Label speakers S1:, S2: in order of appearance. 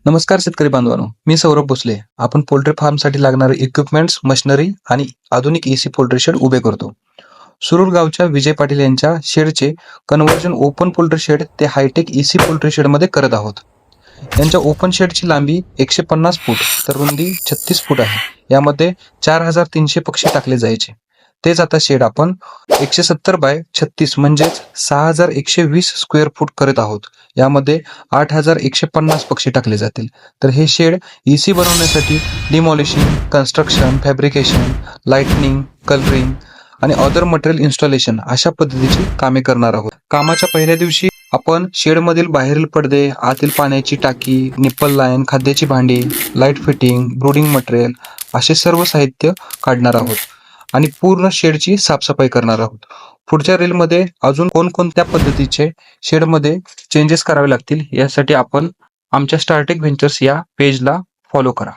S1: नमस्कार शेतकरी बांधवांनो, मी सौरभ भोसले. आपण पोल्ट्री फार्मसाठी लागणारे इक्विपमेंट्स, मशिनरी आणि आधुनिक एसी पोल्ट्री शेड उभे करतो. सुरूर गावच्या विजय पाटील यांच्या शेडचे कन्व्हर्जन ओपन पोल्ट्री शेड ते हायटेक एसी पोल्ट्री शेडमध्ये करत आहोत. यांच्या ओपन शेडची लांबी 150 फूट तर रुंदी 36 फूट आहे. यामध्ये 4300 पक्षी टाकले जायचे. तेच आता शेड आपण 170 बाय 36 म्हणजेच 6120 स्क्वेअर फूट करत आहोत. यामध्ये 8150 पक्षी टाकले जातील. तर हे शेड इसी बनवण्यासाठी डिमॉलिशिंग, कन्स्ट्रक्शन, फॅब्रिकेशन, लाइटनिंग, कलरिंग आणि अदर मटेरियल इन्स्टॉलेशन अशा पद्धतीची कामे करणार आहोत. कामाच्या पहिल्या दिवशी आपण शेडमधील बाहेरील पडदे, आतील पाण्याची टाकी, निप्पल लाईन, खाद्याची भांडी, लाईट फिटिंग, ब्रूडिंग मटेरियल असे सर्व साहित्य काढणार आहोत आणि पूर्ण शेडची साफसफाई करणार आहोत. पुढच्या रीलमध्ये अजून कोणकोणत्या पद्धतीचे शेडमध्ये चेंजेस करावे लागतील यासाठी आपण आमच्या स्टार्टेक व्हेंचर्स या पेजला फॉलो करा.